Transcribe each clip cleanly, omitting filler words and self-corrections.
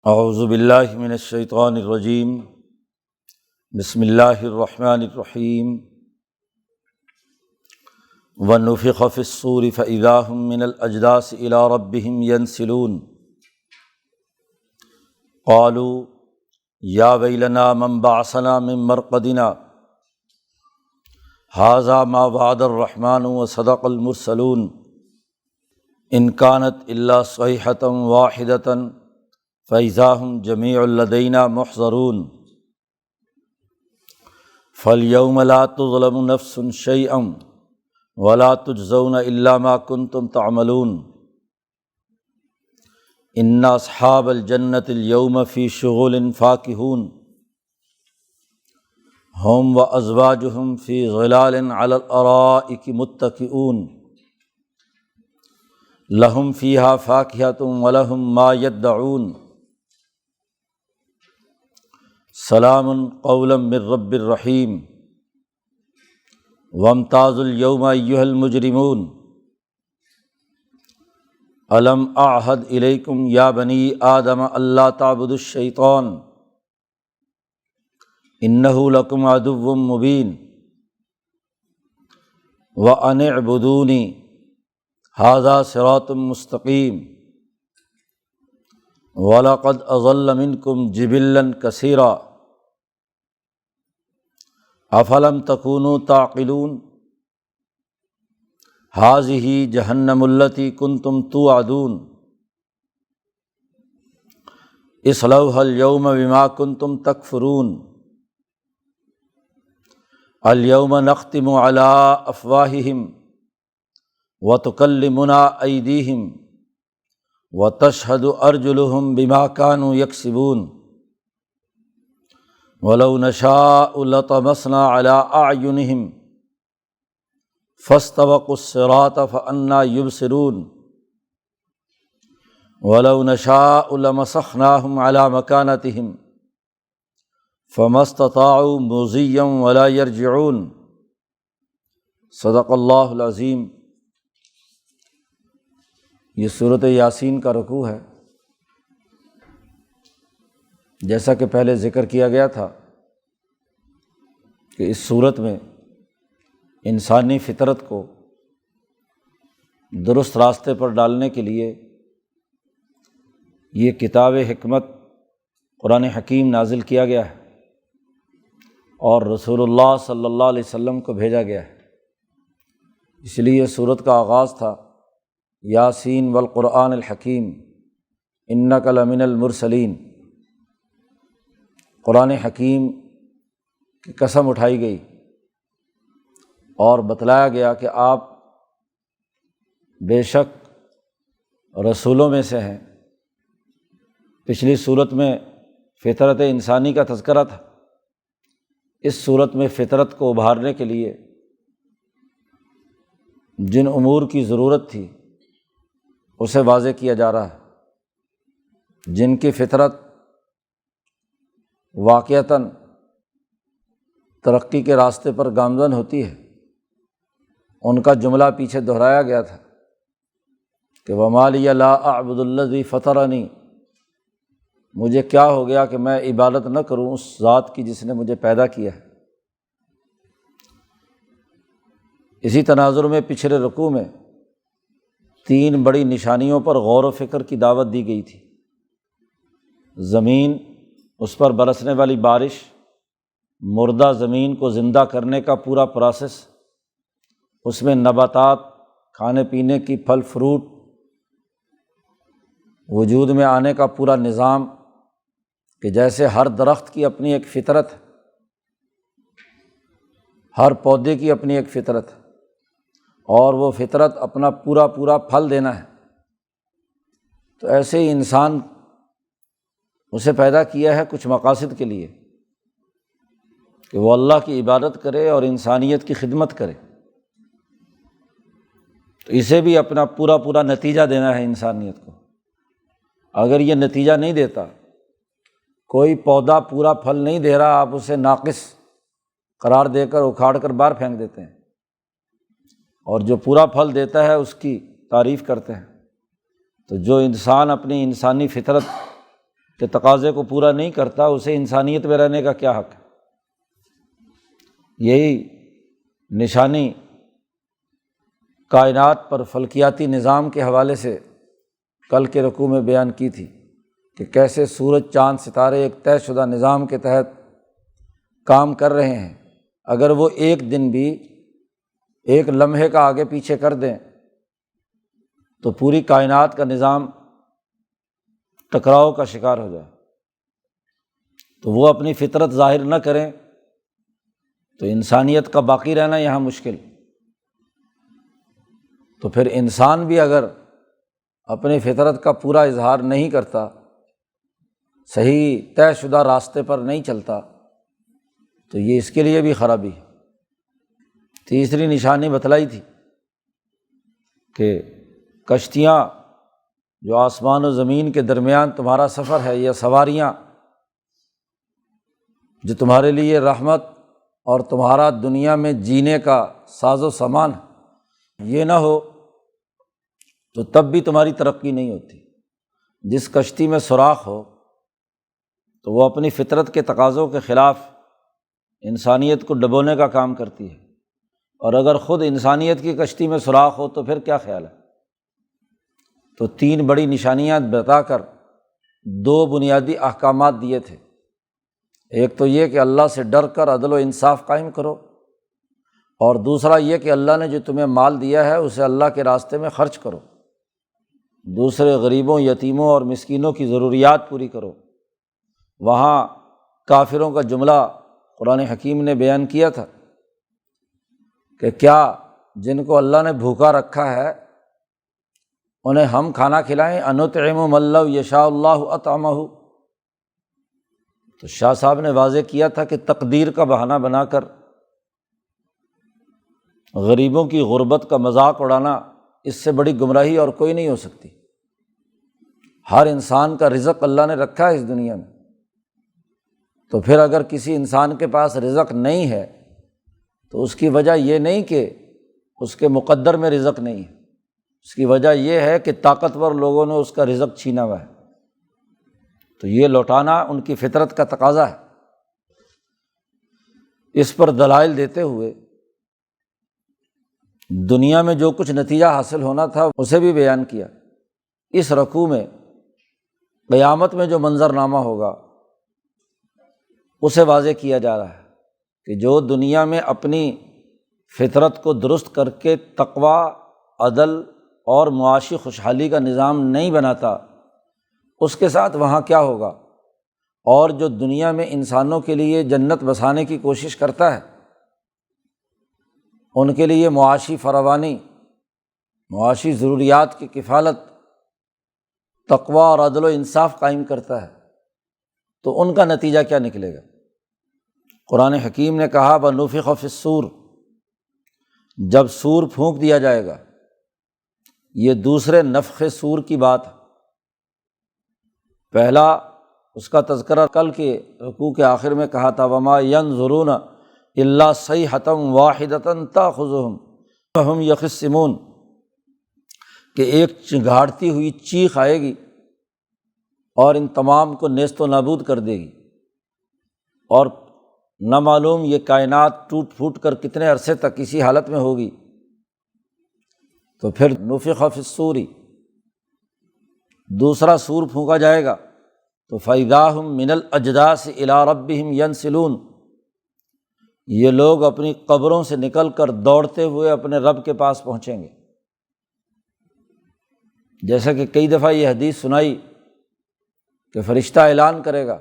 اعوذ باللہ من الشیطان الرجیم بسم اللہ الرحمن الرحیم ونفخ فی الصور فاذا هم من الاجداث الى ربهم ينسلون قالوا یا ویلنا من بعثنا من مرقدنا ھذا ما وعد الرحمن وصدق المرسلون ان كانت الا صیحة واحدة فإذا هم جميع لدينا محضرون فاليوم لا تظلم نفس شيئا ولا تجزون إلا ما كنتم تعملون إن أصحاب الجنة اليوم في شغل فاكهون هم وأزواجهم في ظلال على الأرائك متكئون لهم فيها فاكهة ولهم ما يدعون سلام قولا من رب الرحیم وامتازوا اليوم ایھا المجرمون الم اعہد الیکم یا بنی آدم الا تعبدوا الشیطان انہ لکم عدو مبین وان اعبدونی ھذا صراط مستقیم وَلَقَدْ أَضَلَّ مِنْكُمْ جِبِلًّا كَثِيرًا أَفَلَمْ تَكُونُوا تَعْقِلُونَ هَٰذِهِ جَهَنَّمُ الَّتِي كُنْتُمْ تُوعَدُونَ اصْلَوْهَا الْيَوْمَ بِمَا كُنْتُمْ تَكْفُرُونَ الْيَوْمَ نَخْتِمُ عَلَىٰ أَفْوَاهِهِمْ وَتُكَلِّمُنَا أَيْدِيهِمْ وَتَشْهَدُ أَرْجُلُهُمْ بِمَا كَانُوا يَكْسِبُونَ وَلَوْ نَشَاءُ لَطَمَسْنَا عَلَىٰ أَعْيُنِهِمْ فَاسْتَبَقُوا الصِّرَاطَ فَأَنَّىٰ يُبْصِرُونَ وَلَوْ نَشَاءُ لَمَسَخْنَاهُمْ عَلَىٰ مَكَانَتِهِمْ فَمَا اسْتَطَاعُوا مُضِيًّا وَلَا يَرْجِعُونَ صدق اللہ العظیم۔ یہ سورۃ یاسین کا رکوع ہے۔ جیسا کہ پہلے ذکر کیا گیا تھا کہ اس سورت میں انسانی فطرت کو درست راستے پر ڈالنے کے لیے یہ کتاب حکمت قرآن حکیم نازل کیا گیا ہے اور رسول اللہ صلی اللہ علیہ وسلم کو بھیجا گیا ہے۔ اس لیے سورت کا آغاز تھا یاسین والقرآن الحکیم انک لمن المرسلین۔ قرآن حکیم کی قسم اٹھائی گئی اور بتلایا گیا کہ آپ بے شک رسولوں میں سے ہیں۔ پچھلی صورت میں فطرت انسانی کا تذکرہ تھا، اس صورت میں فطرت کو ابھارنے کے لیے جن امور کی ضرورت تھی اسے واضح کیا جا رہا ہے۔ جن کی فطرت واقعتاً ترقی کے راستے پر گامزن ہوتی ہے، ان کا جملہ پیچھے دہرایا گیا تھا کہ وَمَا لِیَ لَا أَعْبُدُ الَّذِي فَطَرَنِی، مجھے کیا ہو گیا کہ میں عبادت نہ کروں اس ذات کی جس نے مجھے پیدا کیا ہے۔ اسی تناظر میں پچھلے رکوع میں 3 بڑی نشانیوں پر غور و فکر کی دعوت دی گئی تھی۔ زمین، اس پر برسنے والی بارش، مردہ زمین کو زندہ کرنے کا پورا پروسیس، اس میں نباتات، کھانے پینے کی پھل فروٹ وجود میں آنے کا پورا نظام، کہ جیسے ہر درخت کی اپنی ایک فطرت ہے، ہر پودے کی اپنی ایک فطرت ہے، اور وہ فطرت اپنا پورا پھل دینا ہے، تو ایسے ہی انسان اسے پیدا کیا ہے کچھ مقاصد کے لیے کہ وہ اللہ کی عبادت کرے اور انسانیت کی خدمت کرے، تو اسے بھی اپنا پورا نتیجہ دینا ہے انسانیت کو۔ اگر یہ نتیجہ نہیں دیتا، کوئی پودا پورا پھل نہیں دے رہا، آپ اسے ناقص قرار دے کر اکھاڑ کر باہر پھینک دیتے ہیں، اور جو پورا پھل دیتا ہے اس کی تعریف کرتے ہیں۔ تو جو انسان اپنی انسانی فطرت کے تقاضے کو پورا نہیں کرتا، اسے انسانیت میں رہنے کا کیا حق ہے؟ یہی نشانی کائنات پر فلکیاتی نظام کے حوالے سے کل کے رکوع میں بیان کی تھی کہ کیسے سورج چاند ستارے ایک طے شدہ نظام کے تحت کام کر رہے ہیں، اگر وہ ایک دن بھی ایک لمحے کا آگے پیچھے کر دیں تو پوری کائنات کا نظام ٹکراؤ کا شکار ہو جائے۔ تو وہ اپنی فطرت ظاہر نہ کریں تو انسانیت کا باقی رہنا یہاں مشکل۔ تو پھر انسان بھی اگر اپنی فطرت کا پورا اظہار نہیں کرتا، صحیح طے شدہ راستے پر نہیں چلتا، تو یہ اس کے لیے بھی خرابی ہے۔ تیسری نشانی بتلائی تھی کہ کشتیاں جو آسمان و زمین کے درمیان تمہارا سفر ہے، یا سواریاں جو تمہارے لیے رحمت اور تمہارا دنیا میں جینے کا ساز و سامان ہے، یہ نہ ہو تو تب بھی تمہاری ترقی نہیں ہوتی۔ جس کشتی میں سوراخ ہو تو وہ اپنی فطرت کے تقاضوں کے خلاف انسانیت کو ڈبونے کا کام کرتی ہے، اور اگر خود انسانیت کی کشتی میں سوراخ ہو تو پھر کیا خیال ہے؟ تو تین بڑی نشانیاں بتا کر دو بنیادی احکامات دیے تھے۔ ایک تو یہ کہ اللہ سے ڈر کر عدل و انصاف قائم کرو، اور دوسرا یہ کہ اللہ نے جو تمہیں مال دیا ہے اسے اللہ کے راستے میں خرچ کرو، دوسرے غریبوں، یتیموں اور مسکینوں کی ضروریات پوری کرو۔ وہاں کافروں کا جملہ قرآن حکیم نے بیان کیا تھا کہ کیا جن کو اللہ نے بھوکا رکھا ہے انہیں ہم کھانا کھلائیں؟ انطعم من لو یشاء اللہ اطعمہ۔ تو شاہ صاحب نے واضح کیا تھا کہ تقدیر کا بہانہ بنا کر غریبوں کی غربت کا مذاق اڑانا، اس سے بڑی گمراہی اور کوئی نہیں ہو سکتی۔ ہر انسان کا رزق اللہ نے رکھا ہے اس دنیا میں، تو پھر اگر کسی انسان کے پاس رزق نہیں ہے تو اس کی وجہ یہ نہیں کہ اس کے مقدر میں رزق نہیں ہے، اس کی وجہ یہ ہے کہ طاقتور لوگوں نے اس کا رزق چھینا ہوا ہے، تو یہ لوٹانا ان کی فطرت کا تقاضا ہے۔ اس پر دلائل دیتے ہوئے دنیا میں جو کچھ نتیجہ حاصل ہونا تھا اسے بھی بیان کیا۔ اس رکوع میں قیامت میں جو منظرنامہ ہوگا اسے واضح کیا جا رہا ہے کہ جو دنیا میں اپنی فطرت کو درست کر کے تقوی، عدل اور معاشی خوشحالی کا نظام نہیں بناتا، اس کے ساتھ وہاں کیا ہوگا، اور جو دنیا میں انسانوں کے لیے جنت بسانے کی کوشش کرتا ہے، ان کے لیے معاشی فراوانی، معاشی ضروریات کی کفالت، تقوی اور عدل و انصاف قائم کرتا ہے، تو ان کا نتیجہ کیا نکلے گا؟ قرآن حکیم نے کہا وَنُفِخَ فِی الصُّورِ، جب سور پھونک دیا جائے گا، یہ دوسرے نفخ صور کی بات ہے۔ پہلا اس کا تذکرہ کل کے رکوع کے آخر میں کہا تھا وَمَا يَنظُرُونَ إِلَّا صَيْحَةً وَاحِدَةً تَأْخُذُهُمْ وَهُمْ يَخِصِّمُونَ، کہ ایک چنگھاڑتی ہوئی چیخ آئے گی اور ان تمام کو نیست و نابود کر دے گی، اور نہ معلوم یہ کائنات ٹوٹ پھوٹ کر کتنے عرصے تک اسی حالت میں ہوگی۔ تو پھر نفخ فی الصور، دوسرا سور پھونکا جائے گا تو فَإِذَا هُم مِّنَ الْأَجْدَاثِ إِلَىٰ رَبِّهِمْ يَنْسِلُونَ، یہ لوگ اپنی قبروں سے نکل کر دوڑتے ہوئے اپنے رب کے پاس پہنچیں گے۔ جیسا کہ کئی دفعہ یہ حدیث سنائی کہ فرشتہ اعلان کرے گا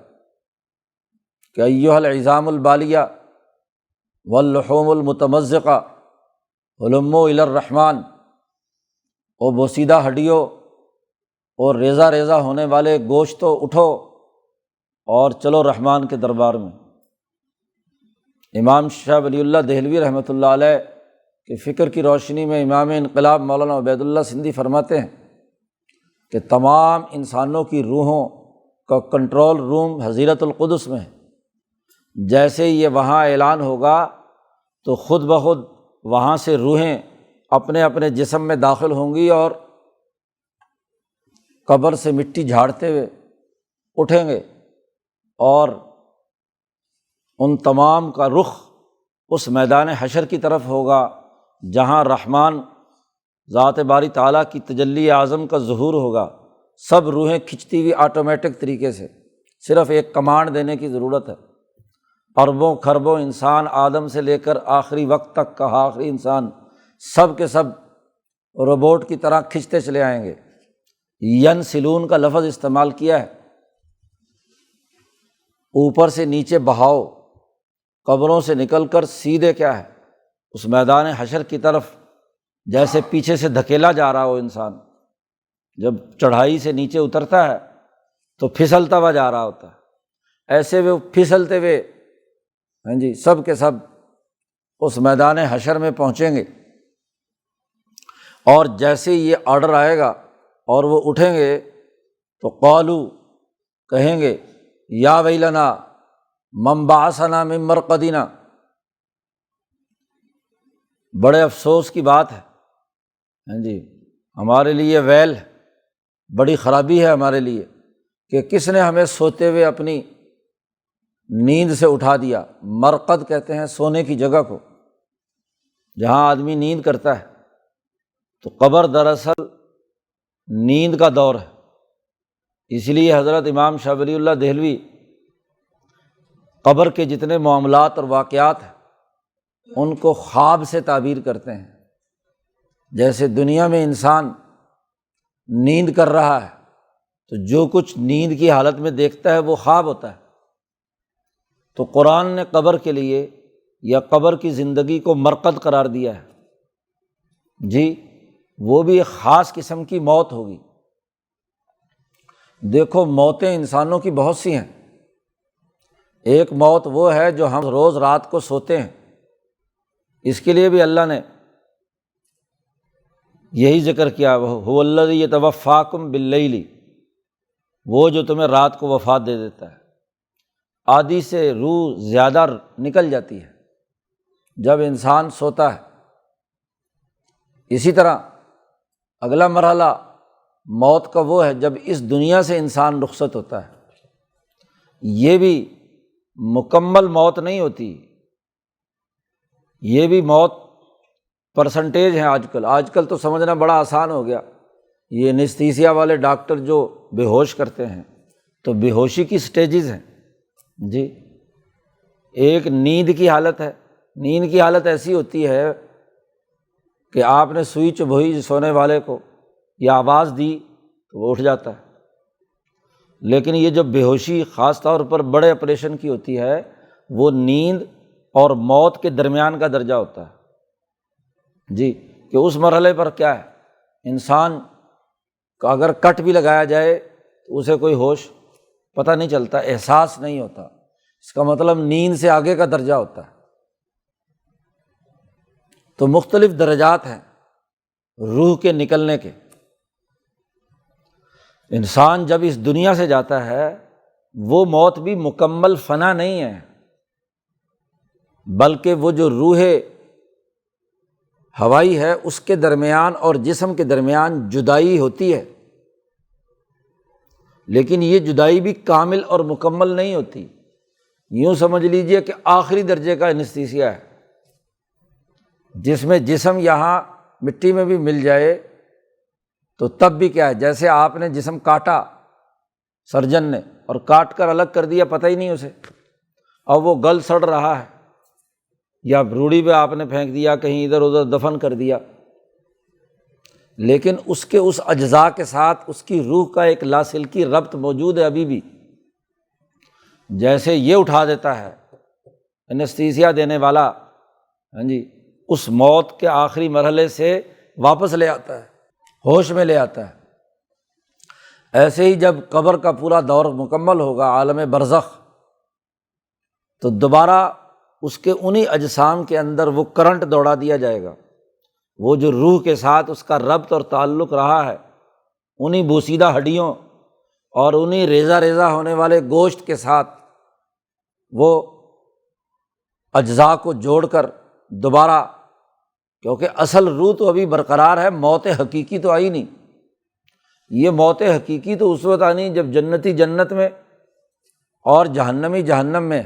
کہ ایھا العظام البالیہ واللحوم المتمزقہ ہلموا الی الرحمن، او بوسیدہ ہڈیوں اور ریزہ ریزہ ہونے والے گوشتو اٹھو اور چلو رحمان کے دربار میں۔ امام شاہ ولی اللہ دہلوی رحمۃ اللہ علیہ کی فکر کی روشنی میں امام انقلاب مولانا عبید اللہ سندھی فرماتے ہیں کہ تمام انسانوں کی روحوں کا کنٹرول روم حضیرت القدس میں ہے۔ جیسے یہ وہاں اعلان ہوگا تو خود بخود وہاں سے روحیں اپنے اپنے جسم میں داخل ہوں گی اور قبر سے مٹی جھاڑتے ہوئے اٹھیں گے اور ان تمام کا رخ اس میدان حشر کی طرف ہوگا جہاں رحمان ذات باری تعالیٰ کی تجلی اعظم کا ظہور ہوگا۔ سب روحیں کھنچتی ہوئی آٹومیٹک طریقے سے، صرف ایک کمانڈ دینے کی ضرورت ہے۔ اربوں کھربوں انسان، آدم سے لے کر آخری وقت تک کا آخری انسان، سب کے سب روبوٹ کی طرح کھنچتے چلے آئیں گے۔ ینسلون کا لفظ استعمال کیا ہے، اوپر سے نیچے بہاؤ، قبروں سے نکل کر سیدھے کیا ہے اس میدان حشر کی طرف، جیسے پیچھے سے دھکیلا جا رہا ہو انسان، جب چڑھائی سے نیچے اترتا ہے تو پھسلتا ہوا جا رہا ہوتا ہے، ایسے وہ پھسلتے ہوئے سب کے سب اس میدان حشر میں پہنچیں گے۔ اور جیسے یہ آرڈر آئے گا اور وہ اٹھیں گے تو قالو کہیں گے یا ویلنا من بعثنا من مرقدنا، بڑے افسوس کی بات ہے ہمارے لیے ویل ہے، بڑی خرابی ہے ہمارے لیے کہ کس نے ہمیں سوتے ہوئے اپنی نیند سے اٹھا دیا۔ مرقد کہتے ہیں سونے کی جگہ کو، جہاں آدمی نیند کرتا ہے، تو قبر دراصل نیند کا دور ہے۔ اس لیے حضرت امام شاہ ولی اللہ دہلوی قبر کے جتنے معاملات اور واقعات ہیں ان کو خواب سے تعبیر کرتے ہیں۔ جیسے دنیا میں انسان نیند کر رہا ہے تو جو کچھ نیند کی حالت میں دیکھتا ہے وہ خواب ہوتا ہے، تو قرآن نے قبر کے لیے یا قبر کی زندگی کو مرقد قرار دیا ہے۔ وہ بھی ایک خاص قسم کی موت ہوگی۔ دیکھو موتیں انسانوں کی بہت سی ہیں، ایک موت وہ ہے جو ہم روز رات کو سوتے ہیں، اس کے لیے بھی اللہ نے یہی ذکر کیا، هو الذی یتوفاکم باللیل، وہ جو تمہیں رات کو وفات دے دیتا ہے۔ آدھی سے روح زیادہ نکل جاتی ہے جب انسان سوتا ہے۔ اسی طرح اگلا مرحلہ موت کا وہ ہے جب اس دنیا سے انسان رخصت ہوتا ہے۔ یہ بھی مکمل موت نہیں ہوتی، یہ بھی موت پرسنٹیج ہیں۔ آج کل تو سمجھنا بڑا آسان ہو گیا، یہ انستھیسیا والے ڈاکٹر جو بے ہوش کرتے ہیں تو بے ہوشی کی سٹیجز ہیں۔ ایک نیند کی حالت ہے، نیند کی حالت ایسی ہوتی ہے کہ آپ نے سوئی چبھوئی سونے والے کو یا آواز دی تو وہ اٹھ جاتا ہے، لیکن یہ جو بے ہوشی خاص طور پر بڑے آپریشن کی ہوتی ہے، وہ نیند اور موت کے درمیان کا درجہ ہوتا ہے۔ کہ اس مرحلے پر کیا ہے، انسان کا اگر کٹ بھی لگایا جائے تو اسے کوئی ہوش پتہ نہیں چلتا، احساس نہیں ہوتا، اس کا مطلب نیند سے آگے کا درجہ ہوتا ہے۔ تو مختلف درجات ہیں روح کے نکلنے کے۔ انسان جب اس دنیا سے جاتا ہے وہ موت بھی مکمل فنا نہیں ہے، بلکہ وہ جو روح ہوائی ہے اس کے درمیان اور جسم کے درمیان جدائی ہوتی ہے، لیکن یہ جدائی بھی کامل اور مکمل نہیں ہوتی۔ یوں سمجھ لیجئے کہ آخری درجے کا انستھیسیا ہے، جس میں جسم یہاں مٹی میں بھی مل جائے تو تب بھی کیا ہے، جیسے آپ نے جسم کاٹا سرجن نے اور کاٹ کر الگ کر دیا، پتہ ہی نہیں اسے، اور وہ گل سڑ رہا ہے، یا روڑی پہ آپ نے پھینک دیا، کہیں ادھر ادھر دفن کر دیا، لیکن اس کے اس اجزاء کے ساتھ اس کی روح کا ایک لاسلکی ربط موجود ہے ابھی بھی۔ جیسے یہ اٹھا دیتا ہے انستھیسیا دینے والا، اس موت کے آخری مرحلے سے واپس لے آتا ہے، ہوش میں لے آتا ہے، ایسے ہی جب قبر کا پورا دور مکمل ہوگا، عالم برزخ، تو دوبارہ اس کے انہی اجسام کے اندر وہ کرنٹ دوڑا دیا جائے گا، وہ جو روح کے ساتھ اس کا ربط اور تعلق رہا ہے، انہی بوسیدہ ہڈیوں اور انہی ریزہ ریزہ ہونے والے گوشت کے ساتھ وہ اجزاء کو جوڑ کر دوبارہ، کیونکہ اصل روح تو ابھی برقرار ہے، موت حقیقی تو آئی نہیں۔ یہ موت حقیقی تو اس وقت آنی جب جنتی جنت میں اور جہنمی جہنم میں،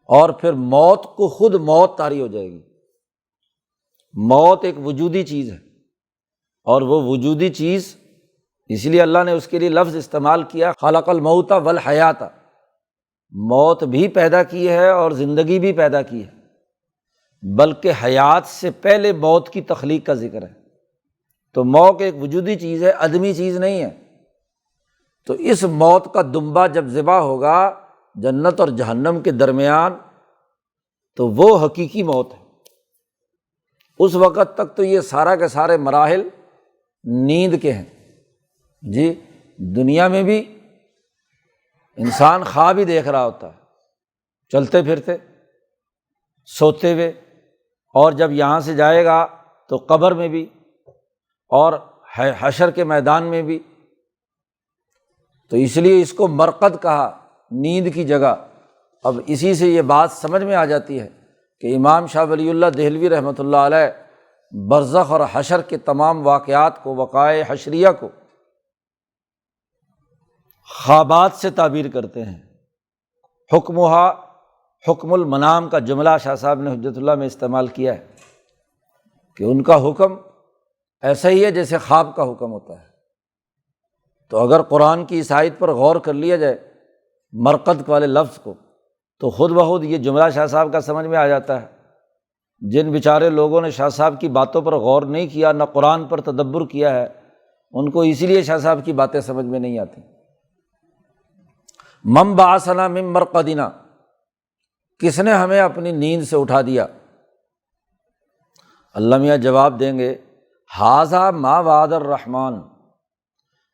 اور پھر موت کو خود موت طاری ہو جائے گی۔ موت ایک وجودی چیز ہے، اور وہ وجودی چیز اس لیے اللہ نے اس کے لیے لفظ استعمال کیا خلق الموت والحیات، موت بھی پیدا کی ہے اور زندگی بھی پیدا کی ہے، بلکہ حیات سے پہلے موت کی تخلیق کا ذکر ہے۔ تو موت ایک وجودی چیز ہے، عدمی چیز نہیں ہے۔ تو اس موت کا دمبا جب ذبح ہوگا جنت اور جہنم کے درمیان، تو وہ حقیقی موت ہے۔ اس وقت تک تو یہ سارا کے سارے مراحل نیند کے ہیں۔ جی، دنیا میں بھی انسان خواب ہی دیکھ رہا ہوتا ہے، چلتے پھرتے، سوتے ہوئے، اور جب یہاں سے جائے گا تو قبر میں بھی اور حشر کے میدان میں بھی۔ تو اس لیے اس کو مرقد کہا، نیند کی جگہ۔ اب اسی سے یہ بات سمجھ میں آ جاتی ہے کہ امام شاہ ولی اللہ دہلوی رحمۃ اللہ علیہ برزخ اور حشر کے تمام واقعات کو، وقائع حشریہ کو خوابات سے تعبیر کرتے ہیں۔ حکمہا حکم المنام کا جملہ شاہ صاحب نے حجت اللہ میں استعمال کیا ہے کہ ان کا حکم ایسا ہی ہے جیسے خواب کا حکم ہوتا ہے۔ تو اگر قرآن کی اس آیت پر غور کر لیا جائے مرقد والے لفظ کو، تو خود بخود یہ جملہ شاہ صاحب کا سمجھ میں آ جاتا ہے۔ جن بیچارے لوگوں نے شاہ صاحب کی باتوں پر غور نہیں کیا، نہ قرآن پر تدبر کیا ہے، ان کو اسی لیے شاہ صاحب کی باتیں سمجھ میں نہیں آتی۔ من بعثنا من مرقدنا، کس نے ہمیں اپنی نیند سے اٹھا دیا؟ اللہ میاں جواب دیں گے، ھذا ما وعد الرحمن،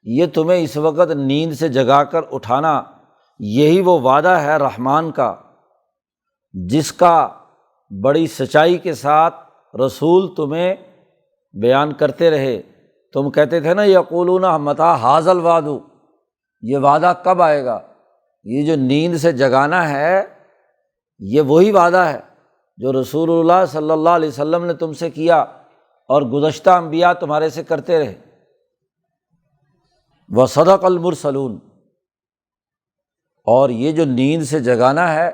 یہ تمہیں اس وقت نیند سے جگا کر اٹھانا، یہی وہ وعدہ ہے رحمان کا، جس کا بڑی سچائی کے ساتھ رسول تمہیں بیان کرتے رہے۔ تم کہتے تھے نا یقولون متی ھذا الوعد، یہ وعدہ کب آئے گا؟ یہ جو نیند سے جگانا ہے، یہ وہی وعدہ ہے جو رسول اللہ صلی اللہ علیہ وسلم نے تم سے کیا اور گزشتہ انبیاء تمہارے سے کرتے رہے۔ وصدق المرسلون، اور یہ جو نیند سے جگانا ہے،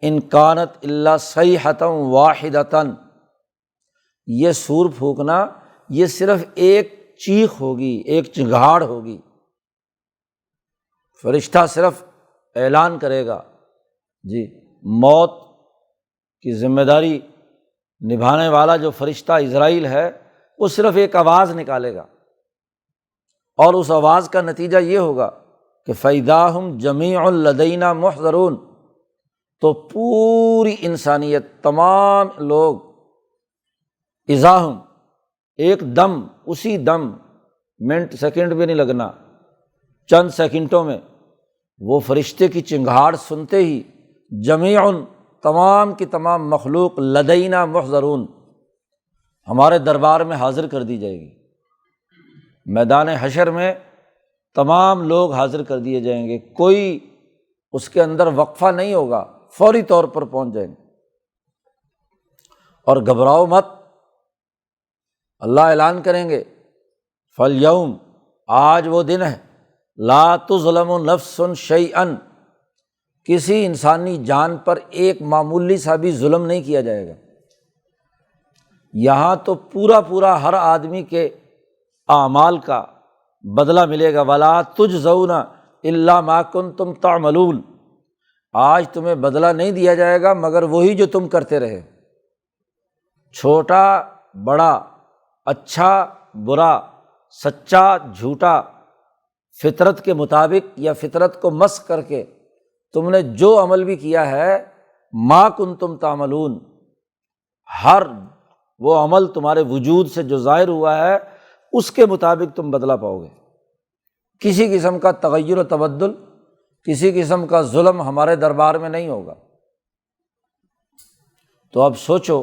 ان کانت الا صیحۃ واحدۃ، یہ سور پھونکنا یہ صرف ایک چیخ ہوگی، ایک چنگھاڑ ہوگی۔ فرشتہ صرف اعلان کرے گا، جی، موت کی ذمہ داری نبھانے والا جو فرشتہ عزرائیل ہے، وہ صرف ایک آواز نکالے گا، اور اس آواز کا نتیجہ یہ ہوگا کہ فَإِذَا هُمْ جَمِيعٌ لَدَيْنَا مُحْضَرُونَ، تو پوری انسانیت، تمام لوگ، اِذَا هُمْ، ایک دم، اسی دم، منٹ سیکنڈ بھی نہیں لگنا، چند سیکنڈوں میں وہ فرشتے کی چنگھاڑ سنتے ہی جمیعٌ، تمام کی تمام مخلوق، لدینا محضرون، ہمارے دربار میں حاضر کر دی جائے گی۔ میدان حشر میں تمام لوگ حاضر کر دیے جائیں گے، کوئی اس کے اندر وقفہ نہیں ہوگا، فوری طور پر پہنچ جائیں گے۔ اور گھبراؤ مت، اللہ اعلان کریں گے، فالیوم، آج وہ دن ہے، لا تظلم نفس شیئا، کسی انسانی جان پر ایک معمولی سا بھی ظلم نہیں کیا جائے گا۔ یہاں تو پورا ہر آدمی کے اعمال کا بدلہ ملے گا۔ ولا تجزون الا ما کنتم تعملون، آج تمہیں بدلہ نہیں دیا جائے گا مگر وہی جو تم کرتے رہے، چھوٹا بڑا، اچھا برا، سچا جھوٹا، فطرت کے مطابق یا فطرت کو مسخ کر کے تم نے جو عمل بھی کیا ہے، ما کنتم تعملون، ہر وہ عمل تمہارے وجود سے جو ظاہر ہوا ہے اس کے مطابق تم بدلہ پاؤ گے۔ کسی قسم کا تغیر و تبدل، کسی قسم کا ظلم ہمارے دربار میں نہیں ہوگا۔ تو اب سوچو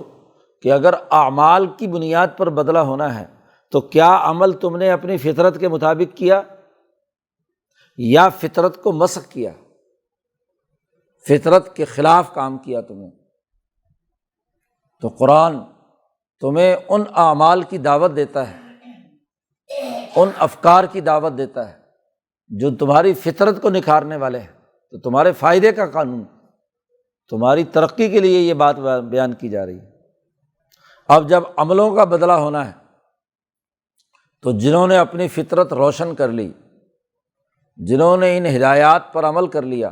کہ اگر اعمال کی بنیاد پر بدلہ ہونا ہے تو کیا عمل تم نے اپنی فطرت کے مطابق کیا یا فطرت کو مسخ کیا، فطرت کے خلاف کام کیا تم نے؟ تو قرآن تمہیں ان اعمال کی دعوت دیتا ہے، ان افکار کی دعوت دیتا ہے جو تمہاری فطرت کو نکھارنے والے ہیں۔ تو تمہارے فائدے کا قانون، تمہاری ترقی کے لیے یہ بات بیان کی جا رہی ہے۔ اب جب عملوں کا بدلہ ہونا ہے تو جنہوں نے اپنی فطرت روشن کر لی، جنہوں نے ان ہدایات پر عمل کر لیا،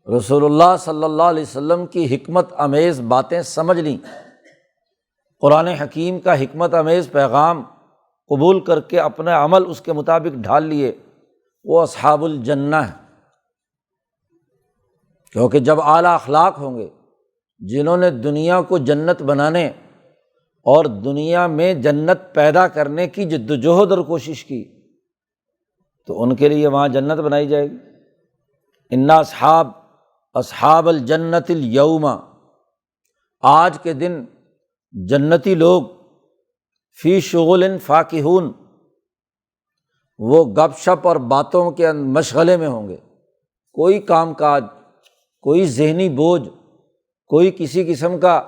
رسول اللہ صلی اللہ علیہ وسلم کی حکمت امیز باتیں سمجھ لیں، قرآن حکیم کا حکمت امیز پیغام قبول کر کے اپنے عمل اس کے مطابق ڈھال لیے، وہ اصحاب الجنہ ہیں۔ کیونکہ جب اعلیٰ اخلاق ہوں گے، جنہوں نے دنیا کو جنت بنانے اور دنیا میں جنت پیدا کرنے کی جدوجہد اور کوشش کی، تو ان کے لیے وہاں جنت بنائی جائے گی۔ اِنَّ اصحاب الجنت الیوم، آج کے دن جنتی لوگ فی شغل فاکہون، وہ گپ شپ اور باتوں کے مشغلے میں ہوں گے، کوئی کام کاج، کوئی ذہنی بوجھ، کوئی کسی قسم کا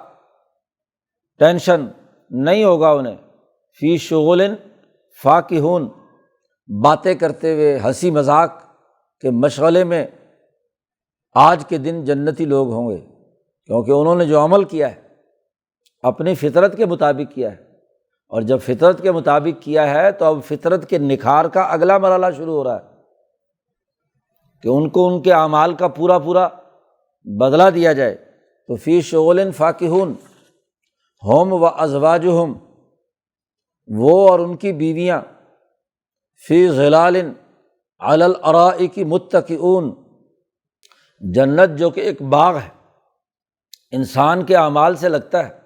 ٹینشن نہیں ہوگا انہیں۔ فی شغل فاکہون، باتیں کرتے ہوئے ہنسی مذاق کے مشغلے میں آج کے دن جنتی لوگ ہوں گے، کیونکہ انہوں نے جو عمل کیا ہے اپنی فطرت کے مطابق کیا ہے، اور جب فطرت کے مطابق کیا ہے تو اب فطرت کے نکھار کا اگلا مرحلہ شروع ہو رہا ہے کہ ان کو ان کے اعمال کا پورا بدلہ دیا جائے۔ تو فی شغل فاکہون ہم و ازواجہم، وہ اور ان کی بیویاں، فی ظلال علی الارائک متکئون، جنت جو کہ ایک باغ ہے، انسان کے اعمال سے لگتا ہے،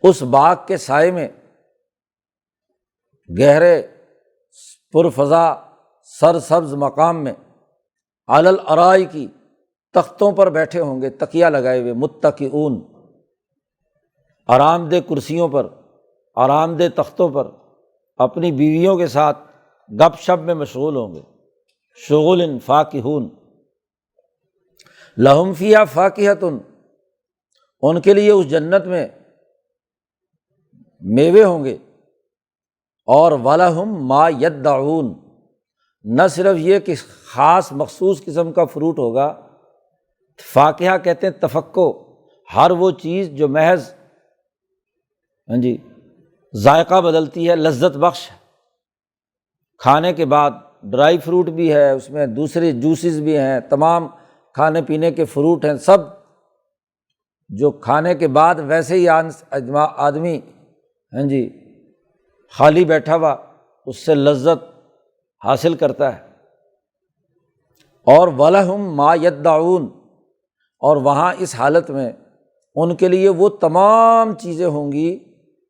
اس باغ کے سائے میں گہرے پرفضا سرسبز مقام میں علی الارائک، تختوں پر بیٹھے ہوں گے تکیہ لگائے ہوئے، متکئون، آرام دہ کرسیوں پر، آرام دہ تختوں پر اپنی بیویوں کے ساتھ گپ شپ میں مشغول ہوں گے۔ شغل فاکہون، لہم فیہا فاکہۃ، ان کے لیے اس جنت میں میوے ہوں گے، اور وَلَهُم مَا يَدَّعُونَ، نہ صرف یہ کہ خاص مخصوص قسم کا فروٹ ہوگا، فاکہہ کہتے ہیں تفکو، ہر وہ چیز جو محض ذائقہ بدلتی ہے، لذت بخش ہے، کھانے کے بعد ڈرائی فروٹ بھی ہے، اس میں دوسرے جوسز بھی ہیں، تمام کھانے پینے کے فروٹ ہیں، سب جو کھانے کے بعد ویسے ہی آدمی خالی بیٹھا ہوا اس سے لذت حاصل کرتا ہے۔ اور وَلَهُم مَا يَدَّعُونَ، اور وہاں اس حالت میں ان کے لیے وہ تمام چیزیں ہوں گی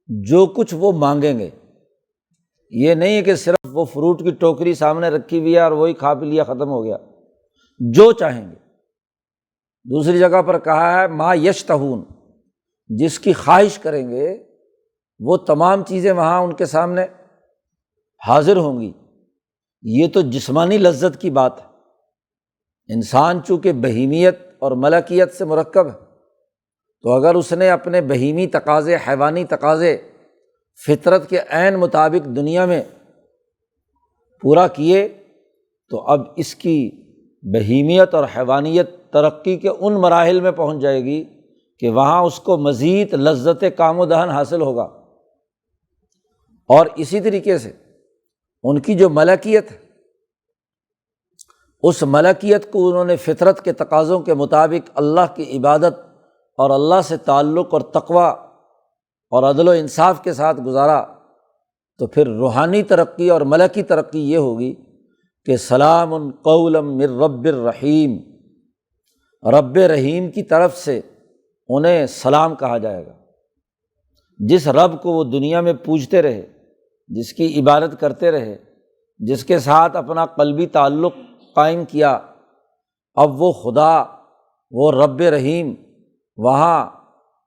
جو کچھ وہ مانگیں گے۔ یہ نہیں ہے کہ صرف وہ فروٹ کی ٹوکری سامنے رکھی ہوئی ہے اور وہی کھا پی لیا ختم ہو گیا، جو چاہیں گے۔ دوسری جگہ پر کہا ہے ما یشتہون، جس کی خواہش کریں گے وہ تمام چیزیں وہاں ان کے سامنے حاضر ہوں گی۔ یہ تو جسمانی لذت کی بات ہے، انسان چونکہ بہیمیت اور ملکیت سے مرکب ہے، تو اگر اس نے اپنے بہیمی تقاضے، حیوانی تقاضے فطرت کے عین مطابق دنیا میں پورا کیے، تو اب اس کی بہیمیت اور حیوانیت ترقی کے ان مراحل میں پہنچ جائے گی کہ وہاں اس کو مزید لذت کام و دہن حاصل ہوگا۔ اور اسی طریقے سے ان کی جو ملکیت ہے، اس ملکیت کو انہوں نے فطرت کے تقاضوں کے مطابق اللہ کی عبادت اور اللہ سے تعلق اور تقویٰ اور عدل و انصاف کے ساتھ گزارا، تو پھر روحانی ترقی اور ملکی ترقی یہ ہوگی کہ سلام قولا من رب الرحیم، رب رحیم کی طرف سے انہیں سلام کہا جائے گا۔ جس رب کو وہ دنیا میں پوجتے رہے، جس کی عبادت کرتے رہے، جس کے ساتھ اپنا قلبی تعلق قائم کیا، اب وہ خدا، وہ رب رحیم، وہاں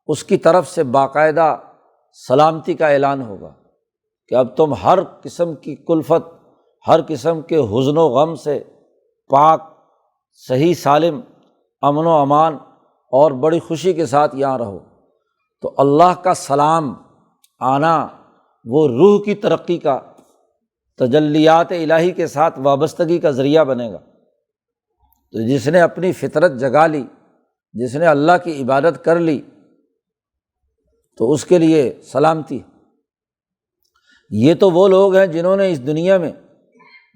اس کی طرف سے باقاعدہ سلامتی کا اعلان ہوگا کہ اب تم ہر قسم کی کلفت، ہر قسم کے حزن و غم سے پاک، صحیح سالم، امن و امان اور بڑی خوشی کے ساتھ یہاں رہو۔ تو اللہ کا سلام آنا وہ روح کی ترقی کا، تجلیات الہی کے ساتھ وابستگی کا ذریعہ بنے گا۔ تو جس نے اپنی فطرت جگا لی، جس نے اللہ کی عبادت کر لی، تو اس کے لیے سلامتی۔ یہ تو وہ لوگ ہیں جنہوں نے اس دنیا میں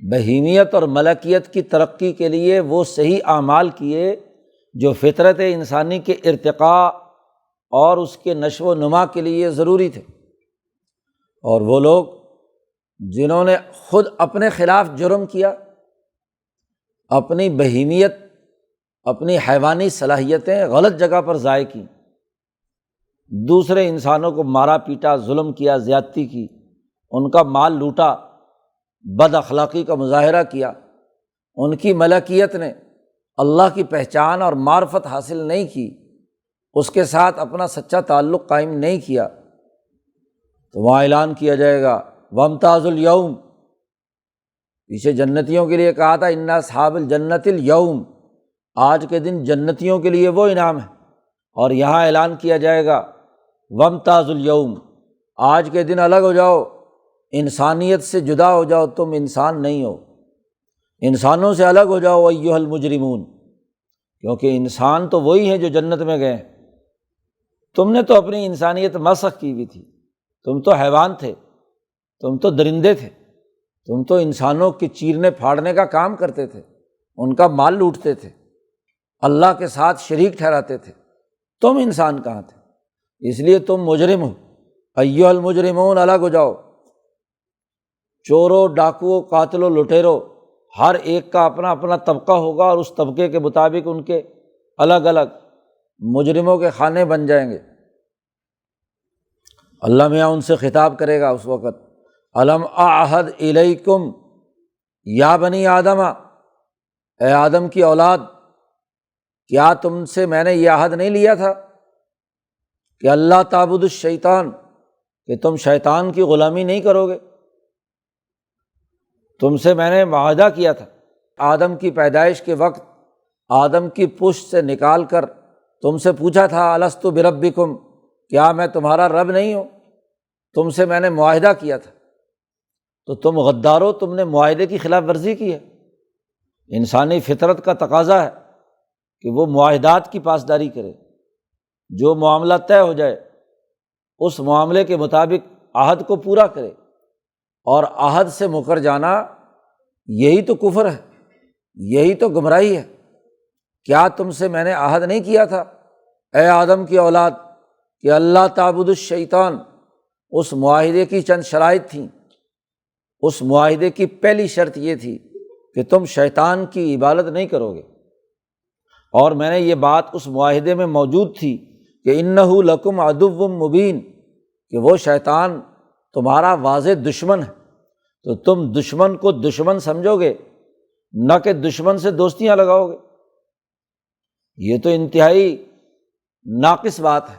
بہیمیت اور ملکیت کی ترقی کے لیے وہ صحیح اعمال کیے جو فطرت انسانی کے ارتقاء اور اس کے نشو و نما کے لیے ضروری تھے، اور وہ لوگ جنہوں نے خود اپنے خلاف جرم کیا، اپنی بہیمیت، اپنی حیوانی صلاحیتیں غلط جگہ پر ضائع کیں، دوسرے انسانوں کو مارا پیٹا، ظلم کیا، زیادتی کی، ان کا مال لوٹا، بد اخلاقی کا مظاہرہ کیا، ان کی ملکیت نے اللہ کی پہچان اور معرفت حاصل نہیں کی، اس کے ساتھ اپنا سچا تعلق قائم نہیں کیا، تو وہاں اعلان کیا جائے گا وامتازوا الیوم۔ پیچھے جنتیوں کے لیے کہا تھا ان اصحاب الجنت الیوم، آج کے دن جنتیوں کے لیے وہ انعام ہے، اور یہاں اعلان کیا جائے گا وامتازوا الیوم، آج کے دن الگ ہو جاؤ، انسانیت سے جدا ہو جاؤ، تم انسان نہیں ہو، انسانوں سے الگ ہو جاؤ ایھا المجرمون، کیونکہ انسان تو وہی ہے جو جنت میں گئے، تم نے تو اپنی انسانیت مسخ کی ہوئی تھی، تم تو حیوان تھے، تم تو درندے تھے، تم تو انسانوں کے چیرنے پھاڑنے کا کام کرتے تھے، ان کا مال لوٹتے تھے، اللہ کے ساتھ شریک ٹھہراتے تھے، تم انسان کہاں تھے؟ اس لیے تم مجرم ہو، ایھا المجرمون، الگ ہو جاؤ۔ چوروں، ڈاکوؤں، قاتلوں، لٹیروں، ہر ایک کا اپنا اپنا طبقہ ہوگا، اور اس طبقے کے مطابق ان کے الگ الگ مجرموں کے خانے بن جائیں گے۔ اللہ میاں ان سے خطاب کرے گا اس وقت، الم اعہد الیکم یا بنی آدم، اے آدم کی اولاد، کیا تم سے میں نے یہ عہد نہیں لیا تھا کہ اللہ تعبدوا الشیطان، کہ تم شیطان کی غلامی نہیں کرو گے؟ تم سے میں نے معاہدہ کیا تھا، آدم کی پیدائش کے وقت آدم کی پشت سے نکال کر تم سے پوچھا تھا الست بربکم، کیا میں تمہارا رب نہیں ہوں؟ تم سے میں نے معاہدہ کیا تھا، تو تم غدارو، تم نے معاہدے کی خلاف ورزی کی ہے۔ انسانی فطرت کا تقاضا ہے کہ وہ معاہدات کی پاسداری کرے، جو معاملہ طے ہو جائے اس معاملے کے مطابق عہد کو پورا کرے، اور عہد سے مکر جانا یہی تو کفر ہے، یہی تو گمراہی ہے۔ کیا تم سے میں نے عہد نہیں کیا تھا اے آدم کی اولاد کہ اللہ تعبدوا الشیطان؟ اس معاہدے کی چند شرائط تھیں، اس معاہدے کی پہلی شرط یہ تھی کہ تم شیطان کی عبادت نہیں کرو گے، اور میں نے یہ بات اس معاہدے میں موجود تھی کہ انہ لکم عدو مبین، کہ وہ شیطان تمہارا واضح دشمن ہے، تو تم دشمن کو دشمن سمجھو گے، نہ کہ دشمن سے دوستیاں لگاؤ گے۔ یہ تو انتہائی ناقص بات ہے۔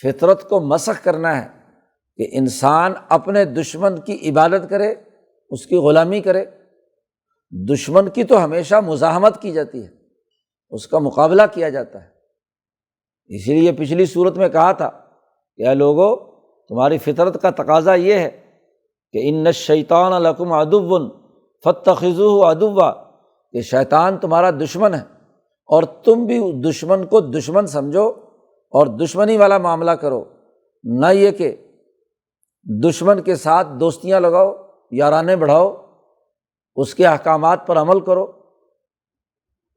فطرت کو مسخ کرنا ہے کہ انسان اپنے دشمن کی عبادت کرے، اس کی غلامی کرے۔ دشمن کی تو ہمیشہ مزاحمت کی جاتی ہے، اس کا مقابلہ کیا جاتا ہے۔ اسی لیے پچھلی صورت میں کہا تھا کہ اے لوگو، تمہاری فطرت کا تقاضا یہ ہے کہ ان الشیطان لکم عدو فاتخذوہ عدوا، کہ شیطان تمہارا دشمن ہے، اور تم بھی دشمن کو دشمن سمجھو اور دشمنی والا معاملہ کرو، نہ یہ کہ دشمن کے ساتھ دوستیاں لگاؤ، یارانے بڑھاؤ، اس کے احکامات پر عمل کرو۔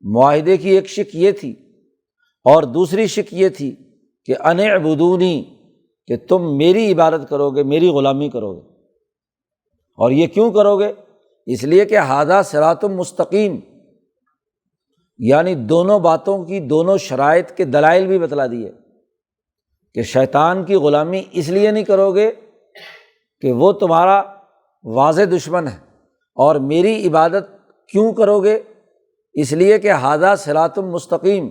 معاہدے کی ایک شق یہ تھی، اور دوسری شق یہ تھی کہ ان اعبدونی، کہ تم میری عبادت کرو گے، میری غلامی کرو گے۔ اور یہ کیوں کرو گے؟ اس لیے کہ ھذا صراط مستقیم، یعنی دونوں باتوں کی دونوں شرائط کے دلائل بھی بتلا دیے کہ شیطان کی غلامی اس لیے نہیں کرو گے کہ وہ تمہارا واضح دشمن ہے، اور میری عبادت کیوں کرو گے؟ اس لیے کہ ھذا صراط مستقیم،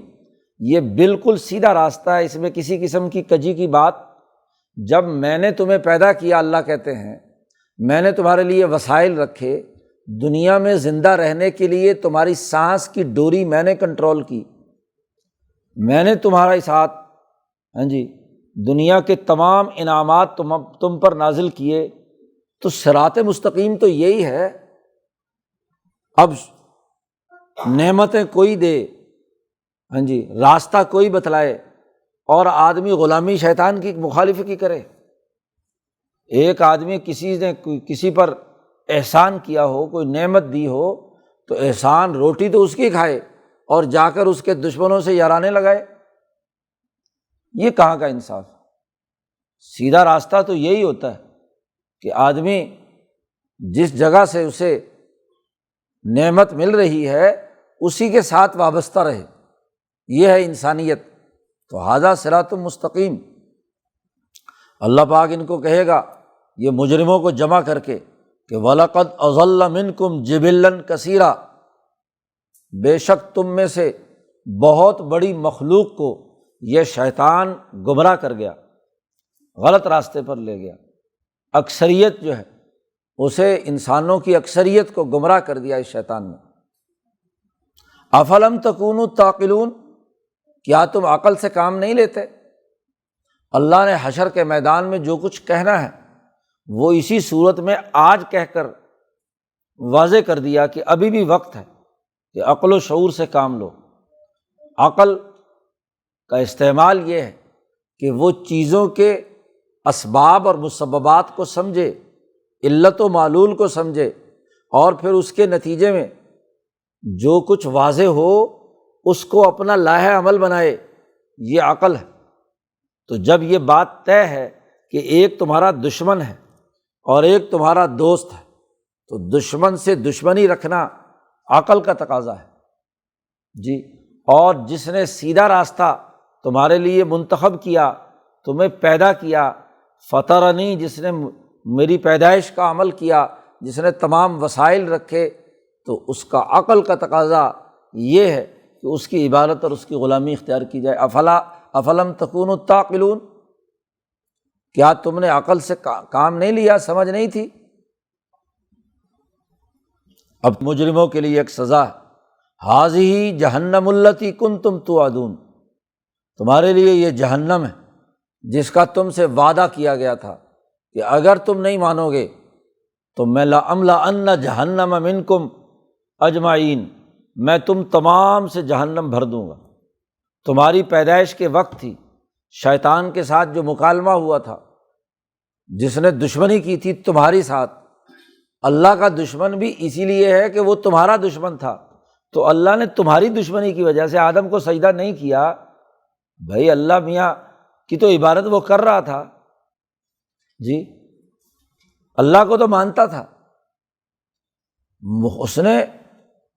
یہ بالکل سیدھا راستہ ہے، اس میں کسی قسم کی کجی کی بات۔ جب میں نے تمہیں پیدا کیا، اللہ کہتے ہیں، میں نے تمہارے لیے وسائل رکھے، دنیا میں زندہ رہنے کے لیے تمہاری سانس کی ڈوری میں نے کنٹرول کی، میں نے تمہارے ساتھ دنیا کے تمام انعامات تم پر نازل کیے، تو صراط مستقیم تو یہی ہے۔ اب نعمتیں کوئی دے، ہاں جی، راستہ کوئی بتلائے، اور آدمی غلامی شیطان کی مخالفت کی کرے۔ ایک آدمی کسی نے کسی پر احسان کیا ہو، کوئی نعمت دی ہو، تو احسان روٹی تو اس کی کھائے اور جا کر اس کے دشمنوں سے یارانے لگائے، یہ کہاں کا انصاف؟ سیدھا راستہ تو یہی ہوتا ہے کہ آدمی جس جگہ سے اسے نعمت مل رہی ہے اسی کے ساتھ وابستہ رہے، یہ ہے انسانیت۔ تو ھذا صراط مستقیم۔ اللہ پاک ان کو کہے گا، یہ مجرموں کو جمع کر کے، کہ وَلَقَدْ أَضَلَّ مِنْكُمْ جِبِلًّا كَثِيرًا، بے شک تم میں سے بہت بڑی مخلوق کو یہ شیطان گمراہ کر گیا، غلط راستے پر لے گیا۔ اکثریت جو ہے اسے، انسانوں کی اکثریت کو گمراہ کر دیا اس شیطان نے۔ افلم تکونوا تعقلون، کیا تم عقل سے کام نہیں لیتے؟ اللہ نے حشر کے میدان میں جو کچھ کہنا ہے وہ اسی صورت میں آج کہہ کر واضح کر دیا کہ ابھی بھی وقت ہے کہ عقل و شعور سے کام لو۔ عقل کا استعمال یہ ہے کہ وہ چیزوں کے اسباب اور مسببات کو سمجھے، علت و معلول کو سمجھے، اور پھر اس کے نتیجے میں جو کچھ واضح ہو اس کو اپنا لائحہ عمل بنائے، یہ عقل ہے۔ تو جب یہ بات طے ہے کہ ایک تمہارا دشمن ہے اور ایک تمہارا دوست ہے، تو دشمن سے دشمنی رکھنا عقل کا تقاضا ہے جی۔ اور جس نے سیدھا راستہ تمہارے لیے منتخب کیا، تمہیں پیدا کیا، فطرنی، جس نے میری پیدائش کا عمل کیا، جس نے تمام وسائل رکھے، تو اس کا عقل کا تقاضا یہ ہے کہ اس کی عبادت اور اس کی غلامی اختیار کی جائے۔ افلم تکونوا تعقلون، کیا تم نے عقل سے کام نہیں لیا، سمجھ نہیں تھی؟ اب مجرموں کے لیے ایک سزا ہے، ھذہ جہنم التی کنتم توعدون، تمہارے لیے یہ جہنم ہے جس کا تم سے وعدہ کیا گیا تھا کہ اگر تم نہیں مانو گے تو میں لأملأن جہنم منکم اجمعین، میں تم تمام سے جہنم بھر دوں گا۔ تمہاری پیدائش کے وقت تھی، شیطان کے ساتھ جو مکالمہ ہوا تھا، جس نے دشمنی کی تھی تمہاری ساتھ، اللہ کا دشمن بھی اسی لیے ہے کہ وہ تمہارا دشمن تھا، تو اللہ نے تمہاری دشمنی کی وجہ سے آدم کو سجدہ نہیں کیا۔ بھائی اللہ میاں کی تو عبادت وہ کر رہا تھا جی، اللہ کو تو مانتا تھا، اس نے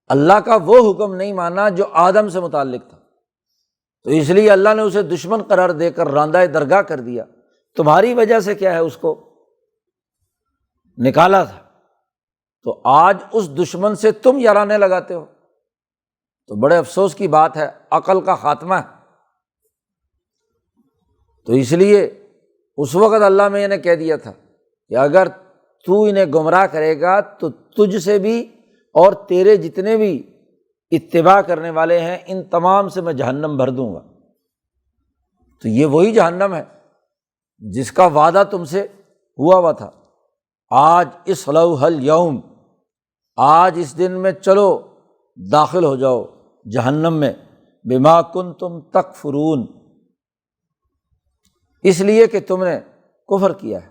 اللہ کا وہ حکم نہیں مانا جو آدم سے متعلق تھا، تو اس لیے اللہ نے اسے دشمن قرار دے کر راندہ درگاہ کر دیا۔ تمہاری وجہ سے کیا ہے، اس کو نکالا تھا، تو آج اس دشمن سے تم یارانے لگاتے ہو، تو بڑے افسوس کی بات ہے، عقل کا خاتمہ ہے۔ تو اس لیے اس وقت اللہ میں نے کہہ دیا تھا کہ اگر تو انہیں گمراہ کرے گا تو تجھ سے بھی اور تیرے جتنے بھی اتباع کرنے والے ہیں ان تمام سے میں جہنم بھر دوں گا۔ تو یہ وہی جہنم ہے جس کا وعدہ تم سے ہوا ہوا تھا۔ آج اصلوها اليوم، آج اس دن میں چلو داخل ہو جاؤ جہنم میں، بما کنتم تکفرون، اس لیے کہ تم نے کفر کیا ہے،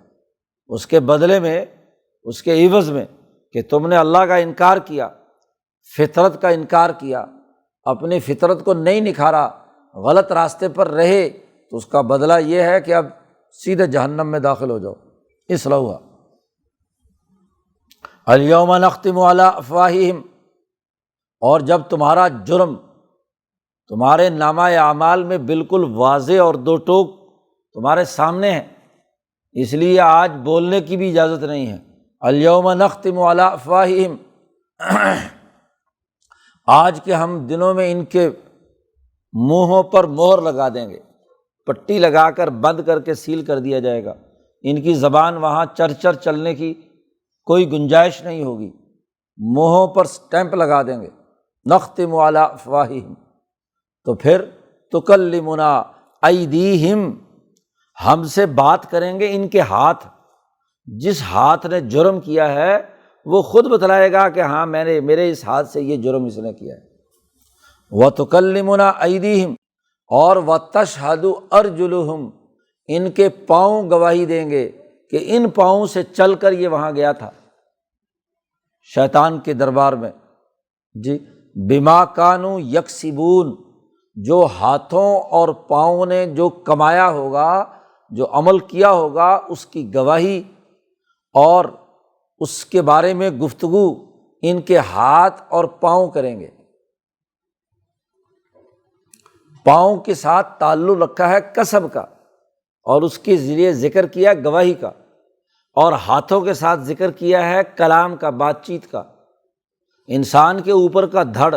اس کے بدلے میں، اس کے عوض میں کہ تم نے اللہ کا انکار کیا، فطرت کا انکار کیا، اپنی فطرت کو نہیں نکھارا، غلط راستے پر رہے، تو اس کا بدلہ یہ ہے کہ اب سیدھے جہنم میں داخل ہو جاؤ۔ اصلوها الیوم نختم علی افواہہم، اور جب تمہارا جرم تمہارے نامہ اعمال میں بالکل واضح اور دو ٹوک تمہارے سامنے ہے، اس لیے آج بولنے کی بھی اجازت نہیں ہے۔ الیوم نختم علی افواہہم، آج کے ہم دنوں میں ان کے منہوں پر مہر لگا دیں گے، پٹی لگا کر بند کر کے سیل کر دیا جائے گا، ان کی زبان وہاں چرچر چلنے کی کوئی گنجائش نہیں ہوگی، منہوں پر سٹیمپ لگا دیں گے، نختم علی افواہہم، تو پھر تکلمنا ایدیہم، ہم سے بات کریں گے ان کے ہاتھ، جس ہاتھ نے جرم کیا ہے وہ خود بتلائے گا کہ ہاں میرے اس ہاتھ سے یہ جرم اس نے کیا ہے۔ وَتُكَلِّمُنَا أَيْدِيهِمْ اور وَتَشْهَدُ أَرْجُلُهُمْ ان کے پاؤں گواہی دیں گے کہ ان پاؤں سے چل کر یہ وہاں گیا تھا شیطان کے دربار میں، جی، بما کانوا یکسبون، جو ہاتھوں اور پاؤں نے جو کمایا ہوگا، جو عمل کیا ہوگا، اس کی گواہی اور اس کے بارے میں گفتگو ان کے ہاتھ اور پاؤں کریں گے۔ پاؤں کے ساتھ تعلق رکھا ہے کسب کا، اور اس کے ذریعے ذکر کیا گواہی کا، اور ہاتھوں کے ساتھ ذکر کیا ہے کلام کا، بات چیت کا۔ انسان کے اوپر کا دھڑ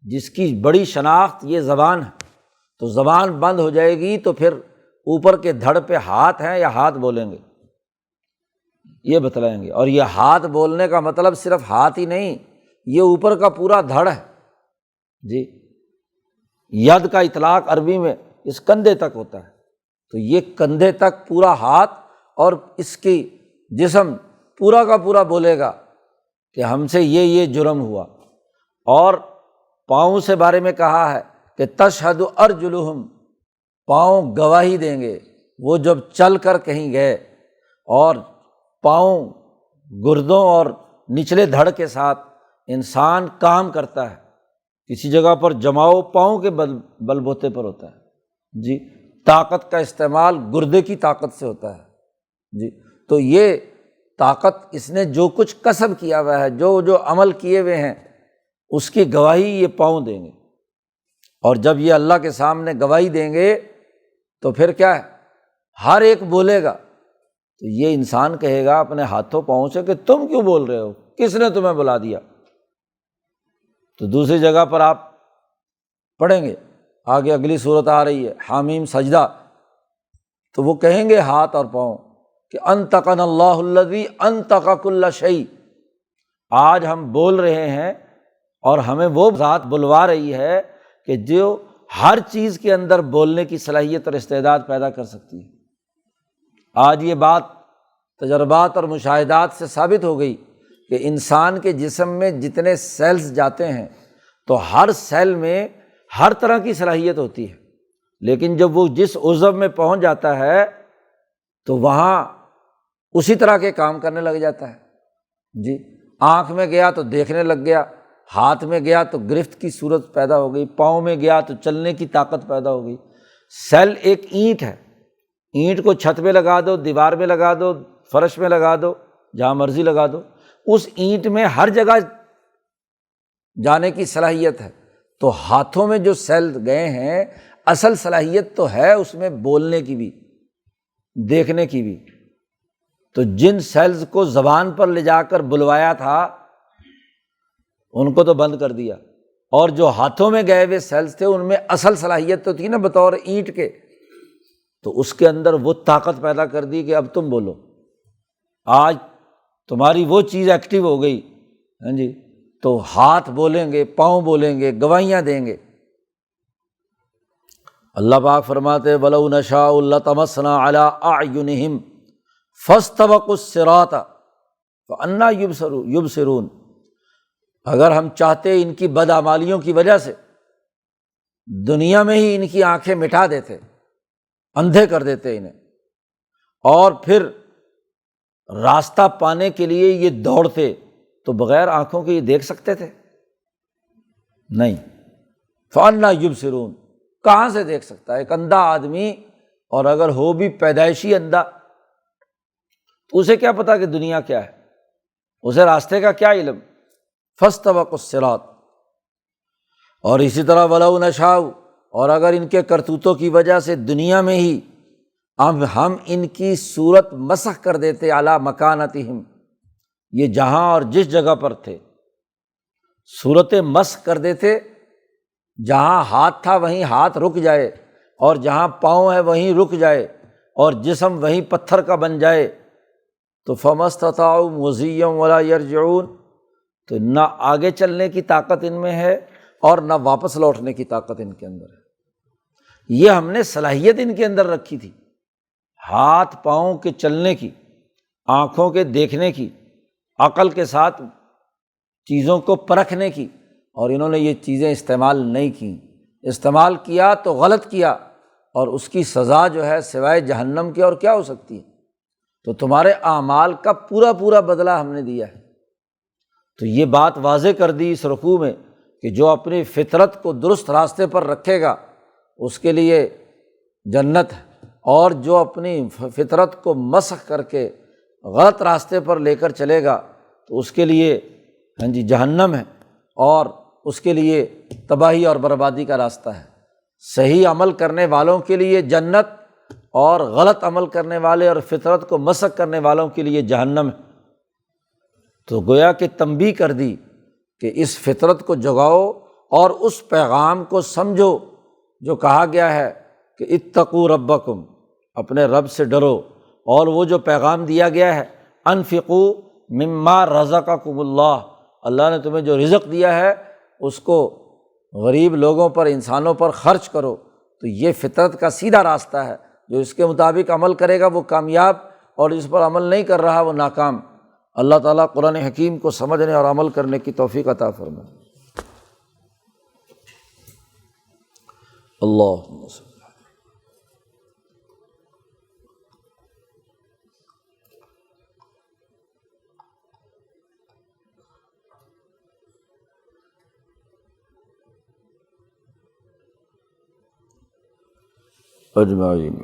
جس کی بڑی شناخت یہ زبان ہے، تو زبان بند ہو جائے گی تو پھر اوپر کے دھڑ پہ ہاتھ ہیں یا ہاتھ بولیں گے، یہ بتلائیں گے۔ اور یہ ہاتھ بولنے کا مطلب صرف ہاتھ ہی نہیں، یہ اوپر کا پورا دھڑ ہے، جی۔ ید کا اطلاق عربی میں اس کندھے تک ہوتا ہے، تو یہ کندھے تک پورا ہاتھ، اور اس کی جسم پورا کا پورا بولے گا کہ ہم سے یہ جرم ہوا۔ اور پاؤں سے بارے میں کہا ہے کہ تشہد ارجلہم، پاؤں گواہی دیں گے، وہ جب چل کر کہیں گئے، اور پاؤں گردوں اور نچلے دھڑ کے ساتھ انسان کام کرتا ہے، کسی جگہ پر جماؤ پاؤں کے بل بوتے پر ہوتا ہے، جی۔ طاقت کا استعمال گردے کی طاقت سے ہوتا ہے، جی۔ تو یہ طاقت اس نے جو کچھ کسب کیا ہوا ہے، جو عمل کیے ہوئے ہیں، اس کی گواہی یہ پاؤں دیں گے۔ اور جب یہ اللہ کے سامنے گواہی دیں گے تو پھر کیا ہے، ہر ایک بولے گا، تو یہ انسان کہے گا اپنے ہاتھوں پاؤں سے کہ تم کیوں بول رہے ہو، کس نے تمہیں بلا دیا؟ تو دوسری جگہ پر آپ پڑھیں گے، آگے اگلی صورت آ رہی ہے حامیم سجدہ، تو وہ کہیں گے ہاتھ اور پاؤں کہ انطقنا اللہ الذی انطق کل شیء، آج ہم بول رہے ہیں اور ہمیں وہ ذات بلوا رہی ہے کہ جو ہر چیز کے اندر بولنے کی صلاحیت اور استعداد پیدا کر سکتی ہے۔ آج یہ بات تجربات اور مشاہدات سے ثابت ہو گئی کہ انسان کے جسم میں جتنے سیلز جاتے ہیں تو ہر سیل میں ہر طرح کی صلاحیت ہوتی ہے، لیکن جب وہ جس عضو میں پہنچ جاتا ہے تو وہاں اسی طرح کے کام کرنے لگ جاتا ہے، جی۔ آنکھ میں گیا تو دیکھنے لگ گیا، ہاتھ میں گیا تو گرفت کی صورت پیدا ہو گئی، پاؤں میں گیا تو چلنے کی طاقت پیدا ہو گئی۔ سیل ایک اینٹ ہے، اینٹ کو چھت پہ لگا دو، دیوار میں لگا دو، فرش میں لگا دو، جہاں مرضی لگا دو، اس اینٹ میں ہر جگہ جانے کی صلاحیت ہے۔ تو ہاتھوں میں جو سیل گئے ہیں، اصل صلاحیت تو ہے اس میں بولنے کی بھی، دیکھنے کی بھی۔ تو جن سیلز کو زبان پر لے جا کر بلوایا تھا ان کو تو بند کر دیا، اور جو ہاتھوں میں گئے ہوئے سیلز تھے ان میں اصل صلاحیت تو تھی نا بطور اینٹ کے، تو اس کے اندر وہ طاقت پیدا کر دی کہ اب تم بولو، آج تمہاری وہ چیز ایکٹیو ہو گئی، ہاں جی، تو ہاتھ بولیں گے، پاؤں بولیں گے، گواہیاں دیں گے۔ اللہ پاک فرماتے وَلَوْ نَشَاءُ لَطَمَسْنَا عَلَىٰ أَعْيُنِهِمْ فَاسْتَبَقُوا الصِّرَاطَ فَأَنَّىٰ يُبْصِرُونَ، اگر ہم چاہتے ان کی بدعمالیوں کی وجہ سے دنیا میں ہی ان کی آنکھیں مٹا دیتے، اندھے کر دیتے انہیں، اور پھر راستہ پانے کے لیے یہ دوڑتے، تو بغیر آنکھوں کے یہ دیکھ سکتے تھے؟ نہیں۔ فَأَنَّىٰ يُبْصِرُونَ، کہاں سے دیکھ سکتا ہے ایک اندھا آدمی؟ اور اگر ہو بھی پیدائشی اندھا تو اسے کیا پتا کہ دنیا کیا ہے، اسے راستے کا کیا علم؟ فَاسْتَبَقُوا الصِّرَاطَ۔ اور اسی طرح وَلَوْ نَشَاءُ، اور اگر ان کے کرتوتوں کی وجہ سے دنیا میں ہی ہم ان کی صورت مسخ کر دیتے علی مکانتہم، یہ جہاں اور جس جگہ پر تھے صورت مسخ کر دیتے، جہاں ہاتھ تھا وہیں ہاتھ رک جائے، اور جہاں پاؤں ہے وہیں رک جائے، اور جسم وہیں پتھر کا بن جائے، تو فَمَا اسْتَطَاعُوا مُضِيًّا وَلَا يَرْجِعُونَ، تو نہ آگے چلنے کی طاقت ان میں ہے اور نہ واپس لوٹنے کی طاقت ان کے اندر ہے۔ یہ ہم نے صلاحیت ان کے اندر رکھی تھی، ہاتھ پاؤں کے چلنے کی، آنکھوں کے دیکھنے کی، عقل کے ساتھ چیزوں کو پرکھنے کی، اور انہوں نے یہ چیزیں استعمال نہیں کیں، استعمال کیا تو غلط کیا، اور اس کی سزا جو ہے سوائے جہنم کے اور کیا ہو سکتی ہے؟ تو تمہارے اعمال کا پورا پورا بدلہ ہم نے دیا ہے۔ تو یہ بات واضح کر دی اس رکوع میں کہ جو اپنی فطرت کو درست راستے پر رکھے گا اس کے لیے جنت ہے، اور جو اپنی فطرت کو مسخ کر کے غلط راستے پر لے کر چلے گا تو اس کے لیے جہنم ہے، اور اس کے لیے تباہی اور بربادی کا راستہ ہے۔ صحیح عمل کرنے والوں کے لیے جنت، اور غلط عمل کرنے والے اور فطرت کو مسخ کرنے والوں کے لیے جہنم ہے۔ تو گویا کہ تنبیہ کر دی کہ اس فطرت کو جگاؤ اور اس پیغام کو سمجھو جو کہا گیا ہے کہ اتقوا ربکم، اپنے رب سے ڈرو، اور وہ جو پیغام دیا گیا ہے انفقوا مما رزقکم اللہ، اللہ نے تمہیں جو رزق دیا ہے اس کو غریب لوگوں پر، انسانوں پر خرچ کرو۔ تو یہ فطرت کا سیدھا راستہ ہے، جو اس کے مطابق عمل کرے گا وہ کامیاب، اور اس پر عمل نہیں کر رہا وہ ناکام۔ اللہ تعالیٰ قرآن حکیم کو سمجھنے اور عمل کرنے کی توفیق عطا فرمائے۔ اللہم صل اجمعین۔